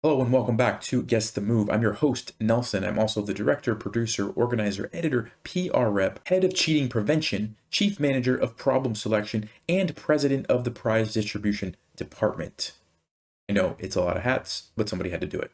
Hello and welcome back to Guess the Move. I'm your host, Nelson. I'm also the director, producer, organizer, editor, PR rep, head of cheating prevention, chief manager of problem selection, and president of the prize distribution department. I know it's a lot of hats, but somebody had to do it.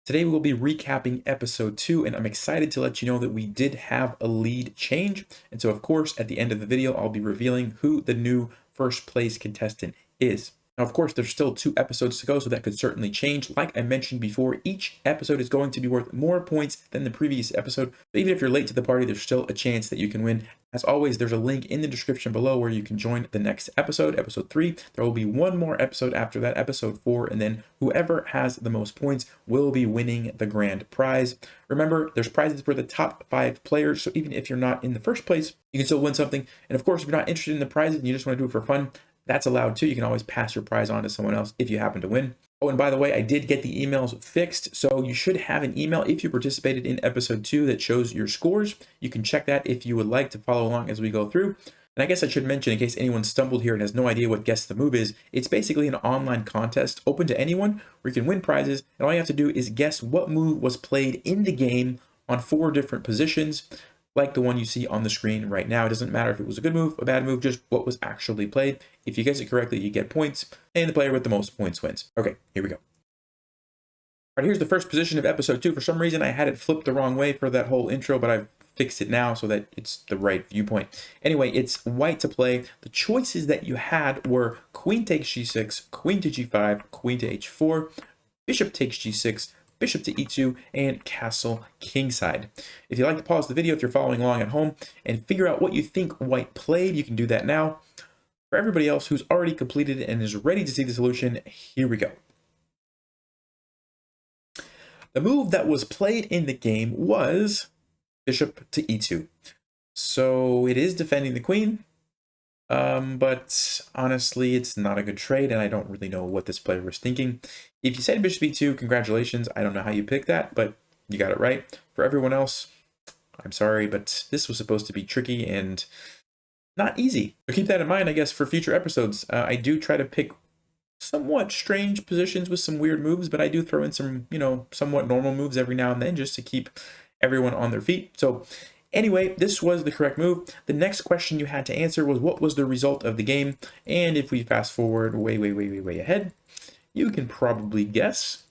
Today we will be recapping episode 2, and I'm excited to let you know that we did have a lead change. And so, of course, at the end of the video, I'll be revealing who the new first place contestant is. Now, of course, there's still 2 episodes to go, so that could certainly change. Like I mentioned before, each episode is going to be worth more points than the previous episode. But even if you're late to the party, there's still a chance that you can win. As always, there's a link in the description below where you can join the next episode, episode 3. There will be one more episode after that, episode 4, and then whoever has the most points will be winning the grand prize. Remember, there's prizes for the top 5 players, so even if you're not in the first place, you can still win something. And of course, if you're not interested in the prizes and you just want to do it for fun, that's allowed too. You can always pass your prize on to someone else if you happen to win. Oh, and by the way, I did get the emails fixed, so you should have an email if you participated in episode 2 that shows your scores. You can check that if you would like to follow along as we go through. And I guess I should mention, in case anyone stumbled here and has no idea what Guess the Move is, it's basically an online contest open to anyone where you can win prizes, and all you have to do is guess what move was played in the game on 4 different positions, like the one you see on the screen right now. It doesn't matter if it was a good move, a bad move, just what was actually played. If you guess it correctly, you get points, and the player with the most points wins. Okay, here we go. All right, here's the first position of episode 2. For some reason, I had it flipped the wrong way for that whole intro, but I've fixed it now so that it's the right viewpoint. Anyway, it's white to play. The choices that you had were queen takes g6, queen to g5, queen to h4, bishop takes g6, bishop to e2, and castle kingside. If you'd like to pause the video if you're following along at home and figure out what you think white played, you can do that now. For everybody else who's already completed it and is ready to see the solution, here we go. The move that was played in the game was bishop to e2. So it is defending the queen, but honestly, it's not a good trade, and I don't really know what this player was thinking. If you said bishop e2, congratulations. I don't know how you picked that, but you got it right. For everyone else, I'm sorry, but this was supposed to be tricky and not easy. So keep that in mind, I guess, for future episodes. I do try to pick somewhat strange positions with some weird moves, but I do throw in some, somewhat normal moves every now and then just to keep everyone on their feet. So anyway, this was the correct move. The next question you had to answer was what was the result of the game? And if we fast forward way ahead, you can probably guess.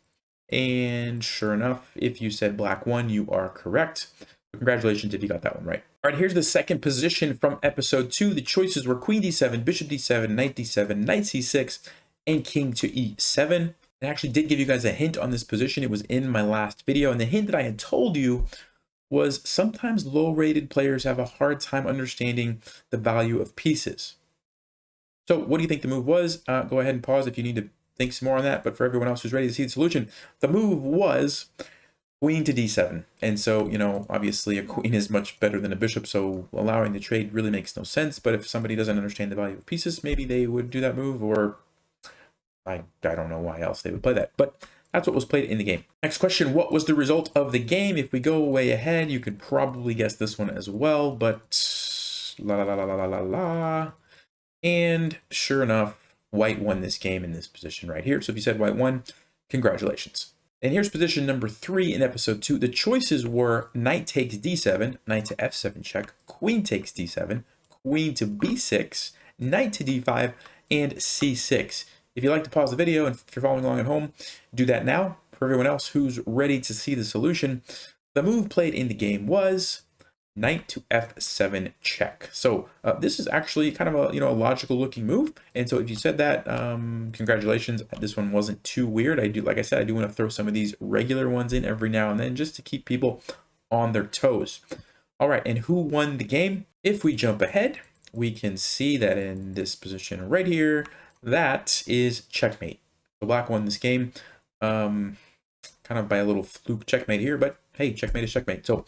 And sure enough, if you said black won, you are correct. Congratulations if you got that one right. All right, here's the second position from episode 2. The choices were queen d7, bishop d7, knight d7, knight c6, and king to e7. I actually did give you guys a hint on this position. It was in my last video, and the hint that I had told you was sometimes low-rated players have a hard time understanding the value of pieces. So what do you think the move was? Go ahead and pause if you need to think some more on that, but for everyone else who's ready to see the solution, the move was queen to d7. And so, obviously a queen is much better than a bishop, so allowing the trade really makes no sense. But if somebody doesn't understand the value of pieces, maybe they would do that move, or I don't know why else they would play that, but that's what was played in the game. Next question, what was the result of the game? If we go way ahead, you could probably guess this one as well, but la. And sure enough, white won this game in this position right here. So if you said white won, congratulations. And here's position number 3 in episode 2. The choices were knight takes d7, knight to f7 check, queen takes d7, queen to b6, knight to d5, and c6. If you'd like to pause the video and if you're following along at home, do that now. For everyone else who's ready to see the solution, the move played in the game was knight to f7 check. So this is actually kind of a logical looking move. And so if you said that, congratulations. This one wasn't too weird. Like I said, I do want to throw some of these regular ones in every now and then just to keep people on their toes. All right, and who won the game? If we jump ahead, we can see that in this position right here, that is checkmate. So black won this game, kind of by a little fluke checkmate here, but hey, checkmate is checkmate. So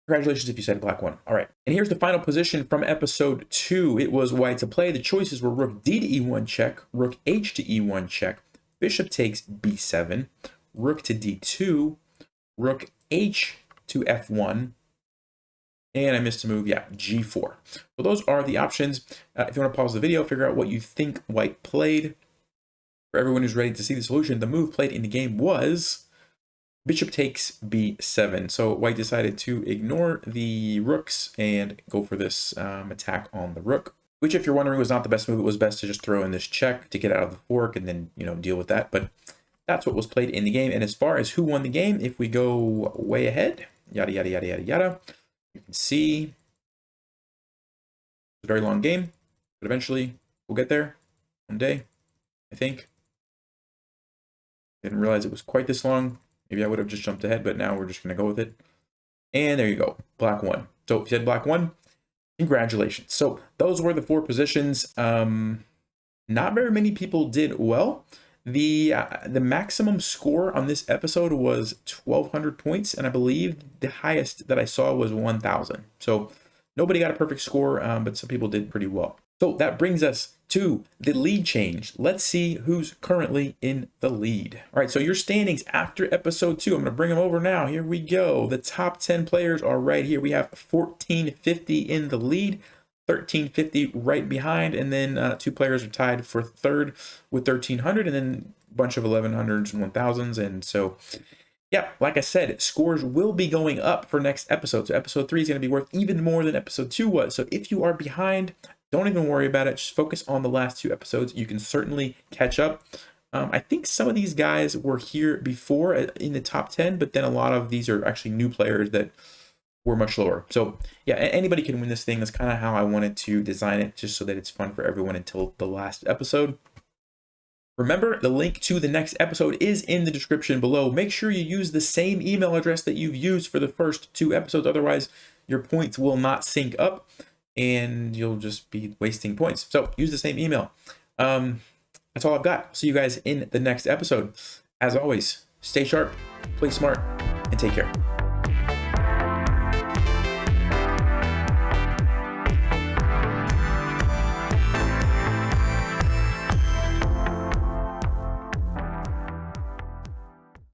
congratulations if you said black won. All right, and here's the final position from episode 2. It was white to play. The choices were rook d to e1 check, rook h to e1 check, bishop takes b7, rook to d2, rook h to f1, and I missed a move, g4. So those are the options. If you want to pause the video, figure out what you think white played. For everyone who's ready to see the solution, the move played in the game was bishop takes b7. So white decided to ignore the rooks and go for this attack on the rook, which, if you're wondering, was not the best move. It was best to just throw in this check to get out of the fork and then, deal with that. But that's what was played in the game. And as far as who won the game, if we go way ahead, yada, yada, yada, yada, yada, you can see it's a very long game, but eventually we'll get there one day, I think. Didn't realize it was quite this long. Maybe I would have just jumped ahead, but now we're just going to go with it. And there you go. Black won. So if you said black won, congratulations. So those were the 4 positions. Not very many people did well. The maximum score on this episode was 1,200 points, and I believe the highest that I saw was 1,000. So nobody got a perfect score, but some people did pretty well. So that brings us to the lead change. Let's see who's currently in the lead. All right, so your standings after episode 2. I'm going to bring them over now. Here we go. The top 10 players are right here. We have 1,450 in the lead, 1,350 right behind, and then 2 players are tied for third with 1,300, and then a bunch of 1,100s and 1,000s. And so, yeah, like I said, scores will be going up for next episode. So episode 3 is going to be worth even more than episode 2 was. So if you are behind, don't even worry about it. Just focus on the last 2 episodes. You can certainly catch up. I think some of these guys were here before in the top 10, but then a lot of these are actually new players that were much lower. So yeah, anybody can win this thing. That's kind of how I wanted to design it, just so that it's fun for everyone until the last episode. Remember, the link to the next episode is in the description below. Make sure you use the same email address that you've used for the first 2 episodes. Otherwise, your points will not sync up and you'll just be wasting points. So use the same email. That's all I've got. See you guys in the next episode. As always, stay sharp, play smart, and take care.